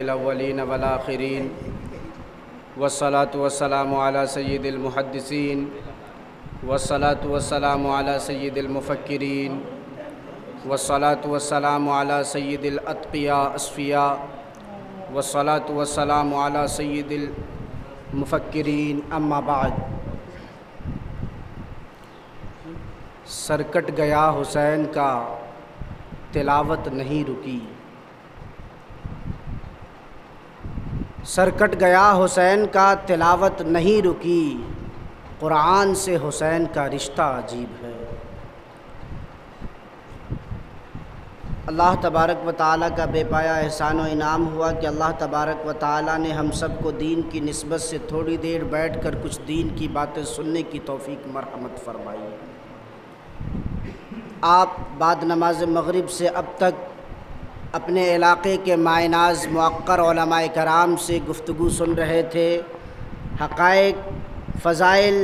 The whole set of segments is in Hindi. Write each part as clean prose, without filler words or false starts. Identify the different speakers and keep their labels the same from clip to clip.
Speaker 1: अव्वलीन वल आखिरीन वस्सलातु वस्सलामु अला सय्यिदिल मुहद्दिसीन वस्सलातु वस्सलामु अला सय्यिदिल मुफक्किरीन वस्सलातु वस्सलामु अला सय्यिदिल अत्क़िया अस्फ़िया वस्सलातु वस्सलामु अला सय्यिदिल मुफक्किरीन अम्मा बाद। सरकट गया हुसैन का तिलावत नहीं रुकी। सरकट गया हुसैन का तिलावत नहीं रुकी। कुरान से हुसैन का रिश्ता अजीब है। अल्लाह तबारक व ताला का बेपाया एहसान व इनाम हुआ कि अल्लाह तबारक व ताला ने हम सब को दीन की निस्बत से थोड़ी देर बैठकर कुछ दीन की बातें सुनने की तौफीक मरहमत फरमाई। आप बाद नमाज मगरिब से अब तक अपने इलाक़े के मायनाज मुअक्कर उलमाए कराम से गुफ्तगू सुन रहे थे। हक़ाइक़ फ़ज़ाइल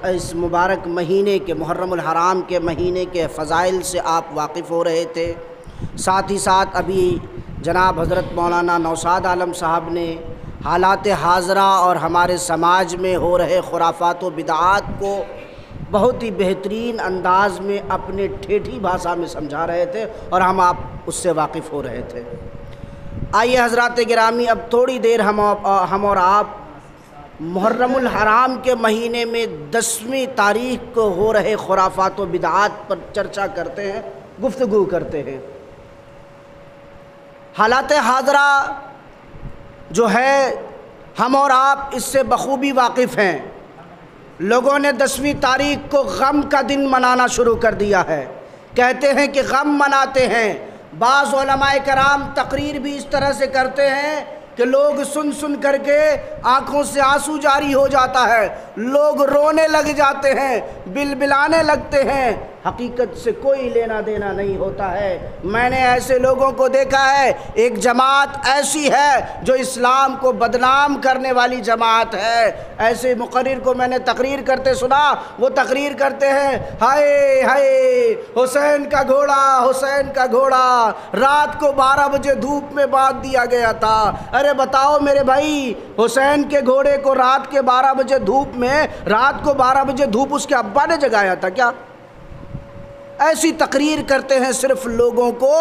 Speaker 1: इस मुबारक महीने के मुहर्रमुल हराम के महीने के फ़ज़ाइल से आप वाकिफ़ हो रहे थे। साथ ही साथ अभी जनाब हज़रत मौलाना नौशाद आलम साहब ने हालात हाज़रा और हमारे समाज में हो रहे खुराफात व बिदआत को बहुत ही बेहतरीन अंदाज़ में अपने ठेठी भाषा में समझा रहे थे और हम आप उससे वाकिफ़ हो रहे थे। आइए हज़रात गिरामी, अब थोड़ी देर हम और आप मुहर्रमुल हराम के महीने में 10वीं तारीख़ को हो रहे खुराफात व बिदआत पर चर्चा करते हैं, गुफ्तगू करते हैं। हालात हाज़रा जो है हम और आप इससे बखूबी वाकिफ़ हैं। लोगों ने 10वीं तारीख़ को गम का दिन मनाना शुरू कर दिया है। कहते हैं कि गम मनाते हैं। बाज़ उलमाए कराम तकरीर भी इस तरह से करते हैं कि लोग सुन सुन करके आँखों से आंसू जारी हो जाता है, लोग रोने लग जाते हैं, बिलबिलाने लगते हैं। हकीकत से कोई लेना देना नहीं होता है। मैंने ऐसे लोगों को देखा है। एक जमात ऐसी है जो इस्लाम को बदनाम करने वाली जमात है। ऐसे मुकर्रिर को मैंने तकरीर करते सुना। वो तकरीर करते हैं, हाय हाय हुसैन का घोड़ा, हुसैन का घोड़ा रात को 12 बजे धूप में बांध दिया गया था। अरे बताओ मेरे भाई, हुसैन के घोड़े को रात के 12 बजे धूप में, रात को 12 बजे धूप उसके अब्बा ने जगाया था क्या? ऐसी तकरीर करते हैं सिर्फ लोगों को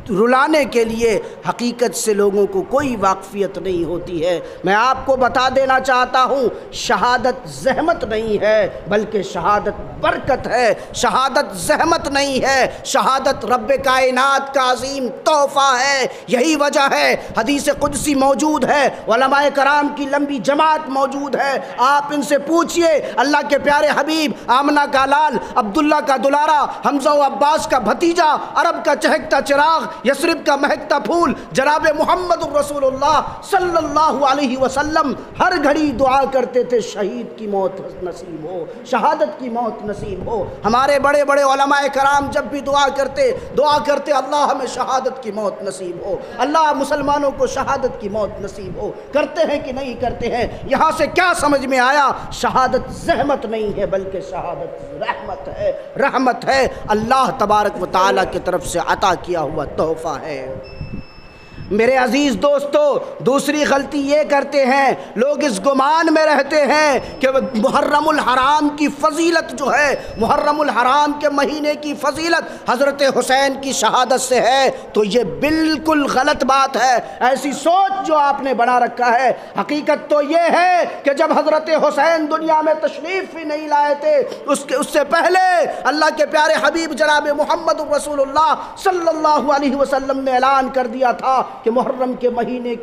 Speaker 1: रुलाने के लिए। हकीकत से लोगों को कोई वाकफियत नहीं होती है। मैं आपको बता देना चाहता हूँ, शहादत ज़हमत नहीं है बल्कि शहादत बरकत है। शहादत ज़हमत नहीं है, शहादत रब्बे कायनात का अज़ीम तोहफ़ा है। यही वजह है हदीस कुदसी मौजूद है, उलमाए कराम की लंबी जमात मौजूद है। आप इनसे पूछिए, अल्लाह के प्यारे हबीब, आमना का लाल, अब्दुल्ला का दुलारा, हमज़ा व अब्बास का भतीजा, अरब का चहकता चिराग, यसरिब का महकता फूल, जनाब मोहम्मद रसूलुल्लाह सल्लल्लाहु अलैहि वसल्लम हर घड़ी दुआ करते थे, शहीद की मौत नसीब हो, शहादत की मौत नसीब हो। हमारे बड़े बड़े उलमाए कराम जब भी दुआ करते अल्लाह हमें शहादत की मौत नसीब हो, अल्लाह मुसलमानों को शहादत की मौत नसीब हो। करते हैं कि नहीं करते हैं? यहाँ से क्या समझ में आया? शहादत ज़हमत नहीं है बल्कि शहादत रहमत है, रहमत है। अल्लाह तबारक व तआला की तरफ से अता किया हुआ तोहफ़ा है। मेरे अज़ीज़ दोस्तों, दूसरी गलती ये करते हैं, लोग इस गुमान में रहते हैं कि मुहर्रमुल हराम की फ़जीलत जो है, मुहर्रमुल हराम के महीने की फ़जीलत हज़रत हुसैन की शहादत से है। तो ये बिल्कुल गलत बात है। ऐसी सोच जो आपने बना रखा है। हकीकत तो ये है कि जब हज़रत हुसैन दुनिया में तशरीफ़ ही नहीं लाए थे, उससे पहले अल्लाह के प्यारे हबीब जनाब मोहम्मद रसूलुल्लाह सल्लल्लाहु अलैहि वसल्लम ने ऐलान कर दिया था कि मुहर्रम के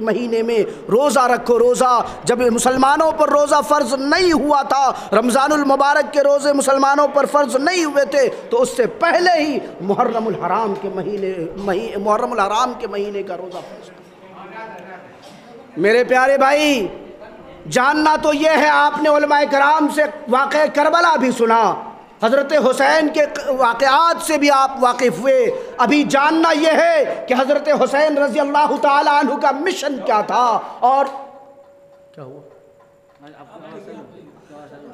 Speaker 1: महीने में रोज़ा रखो। रोज़ा जब मुसलमानों पर रोज़ा फ़र्ज़ नहीं हुआ था, रमज़ानुल मुबारक के रोज़े मुसलमानों पर फ़र्ज़ नहीं हुए थे, तो उससे पहले ही मुहर्रमुल हराम के महीने का रोज़ा फ़र्ज़ था। मेरे प्यारे भाई, जानना तो ये है, आपने उलमाए कराम से वाक़या करबला भी सुना, हज़रत हुसैन के वाक़यात से भी आप वाकिफ़ हुए। अभी जानना यह है कि हज़रत हुसैन रज़ी अल्लाह ताला अन्हु का मिशन क्या था और क्या हुआ।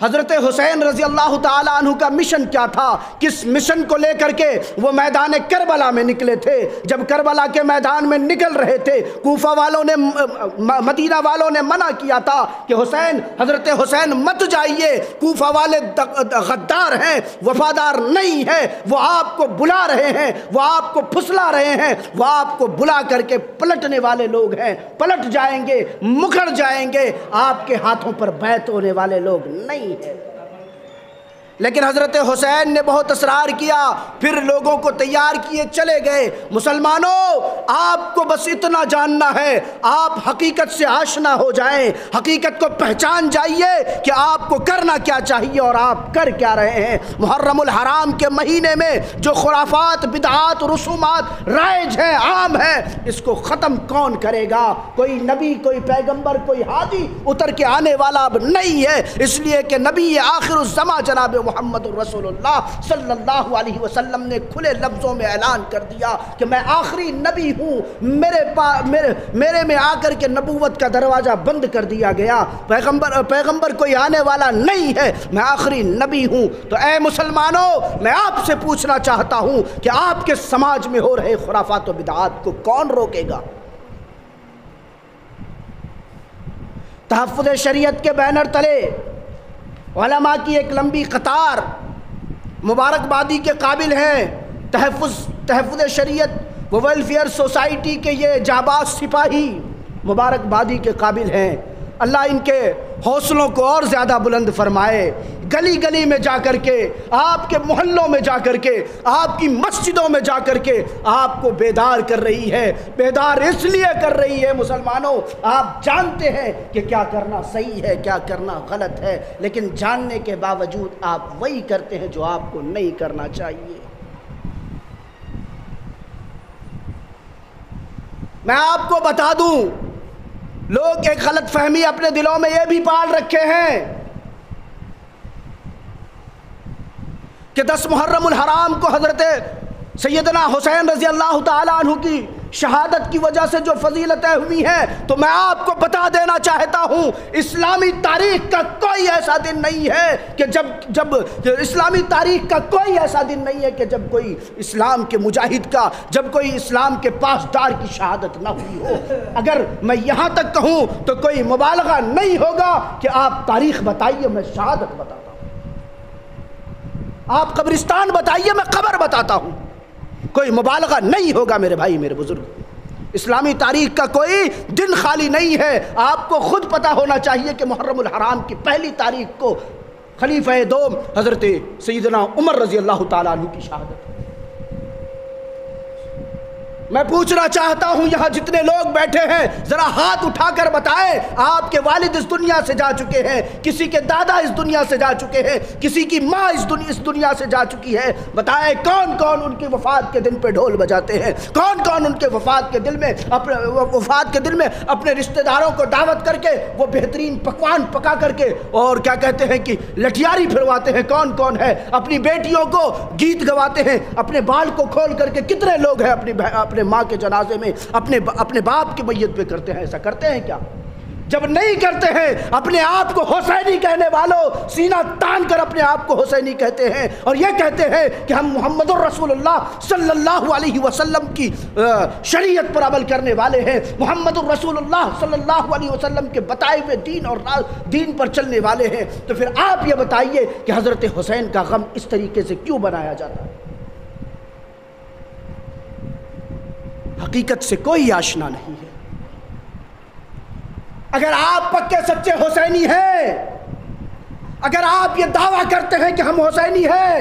Speaker 1: हज़रत हुसैन रज़ी अल्लाह ताला अन्हु का मिशन क्या था, किस मिशन को लेकर के वो मैदान करबला में निकले थे। जब करबला के मैदान में निकल रहे थे, कूफा वालों ने, मदीना वालों ने मना किया था कि हुसैन, हज़रत हुसैन मत जाइए, कूफा वाले गद्दार हैं, वफादार नहीं है, वो आपको बुला रहे हैं, वो आपको फुसला रहे हैं, वो आपको बुला करके पलटने वाले लोग हैं, पलट जाएंगे, मुखर जाएंगे, आपके हाथों पर बैत होने वाले लोग नहीं है। लेकिन हज़रत हुसैन ने बहुत असरार किया, फिर लोगों को तैयार किए चले गए। मुसलमानों, आपको बस इतना जानना है, आप हकीकत से आशना हो जाएं, हकीकत को पहचान जाइए कि आपको करना क्या चाहिए और आप कर क्या रहे हैं। मुहर्रमुल हराम के महीने में जो खुराफात, बिदआत, रसूमात राइज है, आम है, इसको ख़त्म कौन करेगा? कोई नबी, कोई पैगंबर, कोई हादी उतर के आने वाला अब नहीं है, इसलिए कि नबी आखिरुज़्ज़मा जनाब मोहम्मद रसूलुल्लाह सल्लल्लाहु अलैहि वसल्लम ने खुले लफ्ज़ों में ऐलान कर दिया कि मैं आखिरी नबी हूँ, मेरे में आकर के नबूवत का दरवाज़ा बंद कर दिया गया, पैगंबर कोई आने वाला नहीं है, मैं आखिरी नबी हूँ। तो ऐ मुसलमानों, मैं आपसे पूछना चाहता हूँ कि आपके समाज में हो रहे खुराफात व बिदआत को कौन रोकेगा? तहफ़्फ़ुज़ शरीयत के बैनर तले उलमा की एक लंबी कतार मुबारकबादी के काबिल हैं। तहफ़्फ़ुज़ शरीयत व वेलफेयर सोसाइटी के ये जाबाज सिपाही मुबारकबादी के काबिल हैं। अल्लाह इनके हौसलों को और ज़्यादा बुलंद फरमाए। गली गली में जा कर के, आपके मोहल्लों में जा कर के, आपकी मस्जिदों में जा कर के आपको बेदार कर रही है। बेदार इसलिए कर रही है मुसलमानों, आप जानते हैं कि क्या करना सही है, क्या करना गलत है, लेकिन जानने के बावजूद आप वही करते हैं जो आपको नहीं करना चाहिए। मैं आपको बता दूं, लोग एक गलत फहमी अपने दिलों में ये भी पाल रखे हैं कि 10 मुहर्रमुल हराम को हज़रत सैयदना हुसैन रज़ी अल्लाह ताला अन्हु की शहादत की वजह से जो फजीलतें हुई हैं, तो मैं आपको बता देना चाहता हूँ, इस्लामी तारीख़ का कोई ऐसा दिन नहीं है कि जब इस्लामी तारीख़ का कोई ऐसा दिन नहीं है कि जब कोई इस्लाम के मुजाहिद का, जब कोई इस्लाम के पासदार की शहादत ना हुई हो। अगर मैं यहाँ तक कहूँ तो कोई मुबालगा नहीं होगा कि आप तारीख़ बताइए, मैं शहादत बताता हूँ, आप कब्रिस्तान बताइए, मैं कब्र बताता हूँ, कोई मुबालगा नहीं होगा मेरे भाई, मेरे बुजुर्ग। इस्लामी तारीख़ का कोई दिन खाली नहीं है। आपको खुद पता होना चाहिए कि मुहर्रमुल हराम की पहली तारीख़ को खलीफा दोम हज़रत सैयदना उमर रज़ी अल्लाह ताला अन्हु की शहादत। मैं पूछना चाहता हूँ, यहाँ जितने लोग बैठे हैं, ज़रा हाथ उठाकर बताएं, आपके वालिद इस दुनिया से जा चुके हैं, किसी के दादा इस दुनिया से जा चुके हैं, किसी की माँ इस दुनिया से जा चुकी है। बताएं कौन कौन उनकी वफ़ात के दिन पे ढोल बजाते हैं, कौन कौन उनके वफ़ात के दिन में अपने रिश्तेदारों को दावत करके वो बेहतरीन पकवान पका करके और क्या कहते हैं कि लठियारी फिरवाते हैं, कौन कौन है? अपनी बेटियों को गीत गवाते हैं, अपने बाल को खोल करके कितने लोग हैं अपने माँ के जनाजे में अपने बाप की मैयत पे करते हैं? ऐसा करते हैं क्या? जब नहीं करते हैं, अपने आप को हुसैनी कहने वालों सीना तान कर अपने आप को हुसैनी कहते हैं और ये कहते हैं कि हम मोहम्मदुर रसूलुल्लाह सल्लल्लाहु अलैहि वसल्लम की शरीयत पर अमल करने वाले हैं, मोहम्मदुर रसूलुल्लाह सल्लल्लाहु अलैहि वसल्लम के बताए हुए दीन और दीन पर चलने वाले हैं। तो फिर आप ये बताइए कि हज़रत हुसैन का गम इस तरीके से क्यों बनाया जाता है? हकीकत से कोई आशना नहीं है। अगर आप पक्के सच्चे हुसैनी हैं, अगर आप ये दावा करते हैं कि हम हुसैनी हैं,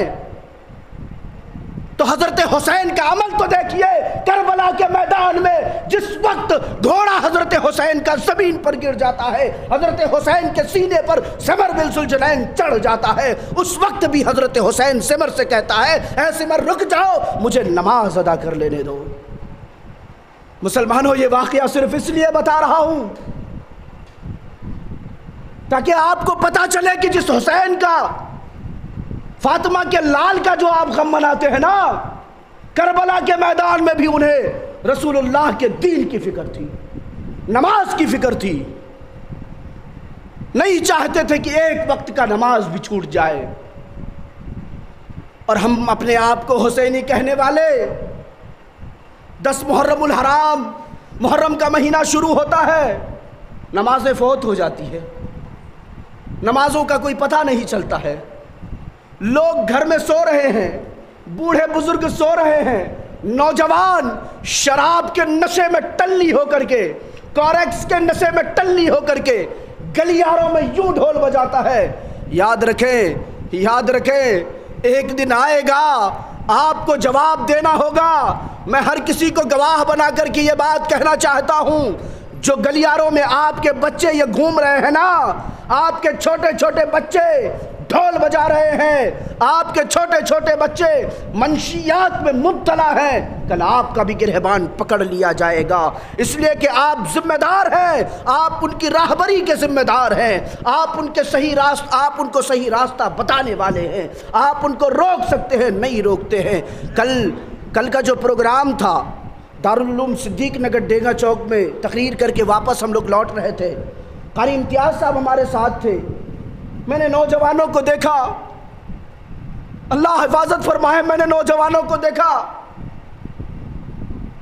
Speaker 1: तो हजरत हुसैन का अमल तो देखिए। करबला के मैदान में जिस वक्त घोड़ा हजरत हुसैन का जमीन पर गिर जाता है, हजरत हुसैन के सीने पर सिमर बिन सुलझनैन चढ़ जाता है, उस वक्त भी हजरत हुसैन सिमर से कहता है, ऐ सिमर रुक जाओ, मुझे नमाज अदा कर लेने दो। मुसलमानों, ये वाक़या सिर्फ इसलिए बता रहा हूं ताकि आपको पता चले कि जिस हुसैन का, फातिमा के लाल का जो आप गम मनाते हैं ना, करबला के मैदान में भी उन्हें रसूलुल्लाह के दीन की फिक्र थी, नमाज की फिक्र थी। नहीं चाहते थे कि एक वक्त का नमाज भी छूट जाए। और हम अपने आप को हुसैनी कहने वाले 10 मुहर्रमुल हराम, मुहर्रम का महीना शुरू होता है, नमाजें फौत हो जाती है, नमाजों का कोई पता नहीं चलता है, लोग घर में सो रहे हैं, बूढ़े बुजुर्ग सो रहे हैं, नौजवान शराब के नशे में टल्ली होकर के, कॉरेक्स के नशे में टल्ली होकर के गलियारों में यूं ढोल बजाता है। याद रखें, याद रखें, एक दिन आएगा आपको जवाब देना होगा। मैं हर किसी को गवाह बना करके ये बात कहना चाहता हूँ, जो गलियारों में आपके बच्चे ये घूम रहे हैं ना, आपके छोटे छोटे बच्चे ढोल बजा रहे हैं, आपके छोटे छोटे बच्चे मंशियात में मुब्तला हैं, कल आपका भी गिरहबान पकड़ लिया जाएगा। इसलिए कि आप जिम्मेदार हैं, आप उनकी राहबरी के जिम्मेदार हैं, आप उनको सही रास्ता बताने वाले हैं, आप उनको रोक सकते हैं, नहीं रोकते हैं। कल का जो प्रोग्राम था दारुल उलूम सिद्दीक नगर डेगा चौक में तकरीर करके वापस हम लोग लौट रहे थे, कारी इम्तियाज़ साहब हमारे साथ थे। मैंने नौजवानों को देखा, अल्लाह हिफाजत फरमाए, मैंने नौजवानों को देखा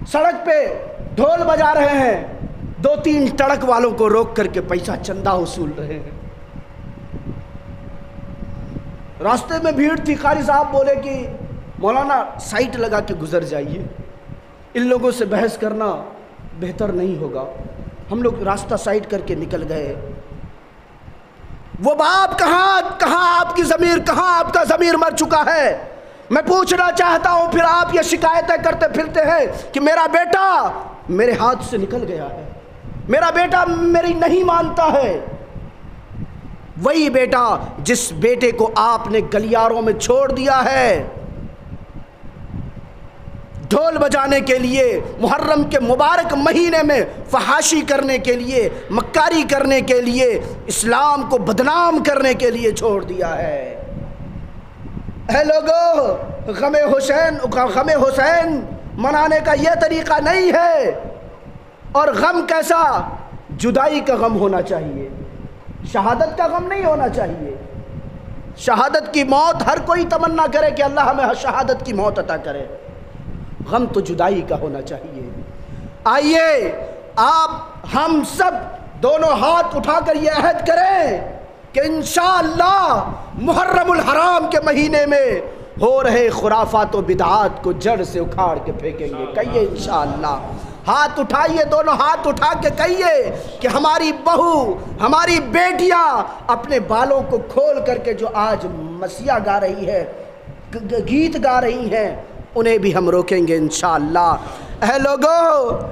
Speaker 1: सड़क पे ढोल बजा रहे हैं, 2-3 ट्रक वालों को रोक करके पैसा चंदा वसूल रहे हैं। रास्ते में भीड़ थी, कारी साहब बोले कि मौलाना साइट लगा के गुजर जाइए, इन लोगों से बहस करना बेहतर नहीं होगा। हम लोग रास्ता साइड करके निकल गए। वो बाप कहाँ आपकी ज़मीर, कहाँ आपका ज़मीर मर चुका है। मैं पूछना चाहता हूँ, फिर आप ये शिकायतें करते फिरते हैं कि मेरा बेटा मेरे हाथ से निकल गया है, मेरा बेटा मेरी नहीं मानता है। वही बेटा जिस बेटे को आपने गलियारों में छोड़ दिया है ढोल बजाने के लिए, मुहर्रम के मुबारक महीने में फहाशी करने के लिए, मक्कारी करने के लिए, इस्लाम को बदनाम करने के लिए छोड़ दिया है। ऐ लोगों, गमे हुसैन मनाने का यह तरीक़ा नहीं है। और गम कैसा? जुदाई का गम होना चाहिए, शहादत का गम नहीं होना चाहिए। शहादत की मौत हर कोई तमन्ना करे कि अल्लाह हमें शहादत की मौत अता करे, गम तो जुदाई का होना चाहिए। आइए हम सब दोनों हाथ उठाकर ये अहद करें कि इंशाअल्लाह मुहर्रमुल हराम के महीने में हो रहे खुराफात व बिदआत को जड़ से उखाड़ के फेंकेंगे। कहिए इंशाअल्लाह। हाथ उठाइए, दोनों हाथ उठा के कहिए कि हमारी बहू, हमारी बेटियां अपने बालों को खोल करके जो आज मसीहा गा रही है, गीत गा रही हैं, उन्हें भी हम रोकेंगे इंशाअल्लाह। ऐ लोगों,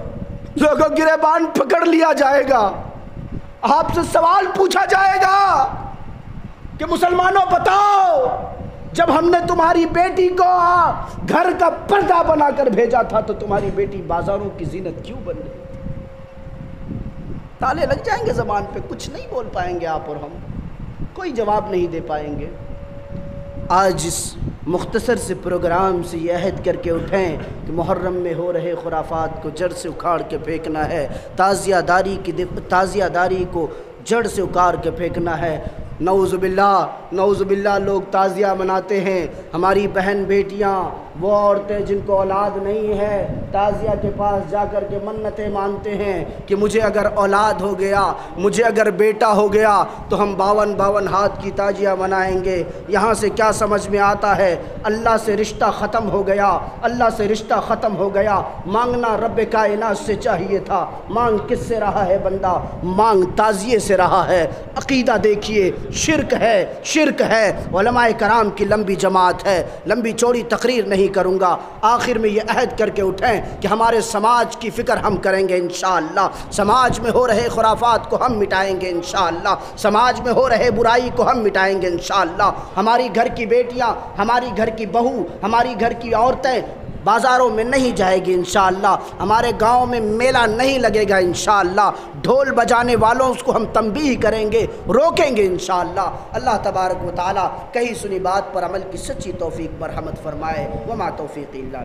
Speaker 1: गिरबान पकड़ लिया जाएगा, आपसे सवाल पूछा जाएगा कि मुसलमानों बताओ, जब हमने तुम्हारी बेटी को घर का पर्दा बनाकर भेजा था तो तुम्हारी बेटी बाजारों की जीनत क्यों बन गई? ताले लग जाएंगे ज़बान पे, कुछ नहीं बोल पाएंगे आप और हम, कोई जवाब नहीं दे पाएंगे। आज इस मुख्तसर से प्रोग्राम से यह अहद करके उठें कि मुहर्रम में हो रहे खुराफात को जड़ से उखाड़ के फेंकना है, ताज़ियादारी को जड़ से उखाड़ के फेंकना है। नऊज़ुबिल्लाह लोग ताज़िया मनाते हैं, हमारी बहन बेटियां, वो औरतें जिनको औलाद नहीं है, ताज़िया के पास जाकर के मन्नतें मानते हैं कि मुझे अगर औलाद हो गया, मुझे अगर बेटा हो गया तो हम 52 हाथ की ताज़िया मनाएंगे। यहाँ से क्या समझ में आता है? अल्लाह से रिश्ता ख़त्म हो गया, अल्लाह से रिश्ता ख़त्म हो गया। मांगना रब कायनात से चाहिए था, मांग किससे रहा है बंदा? मांग ताज़िए से रहा है। अक़ीदा देखिए, शिरक है। उलमाए कराम की लंबी जमात है, लंबी चौड़ी तकरीर नहीं करूँगा। आखिर में ये अहद करके उठें कि हमारे समाज की फ़िक्र हम करेंगे इंशाअल्लाह। समाज में हो रहे खुराफात को हम मिटाएंगे इंशाअल्लाह। समाज में हो रहे बुराई को हम मिटाएंगे इंशाअल्लाह। हमारी घर की बेटियाँ, हमारी घर की बहू, हमारी घर की औरतें बाज़ारों में नहीं जाएगी इंशाअल्लाह। हमारे गांव में मेला नहीं लगेगा इंशाअल्लाह। ढोल बजाने वालों को हम तंबीह करेंगे, रोकेंगे इंशाअल्लाह। अल्लाह तबारक व तआला कही सुनी बात पर अमल की सच्ची तौफीक मरहमत फरमाए। वमा तौफीक़ इल्ला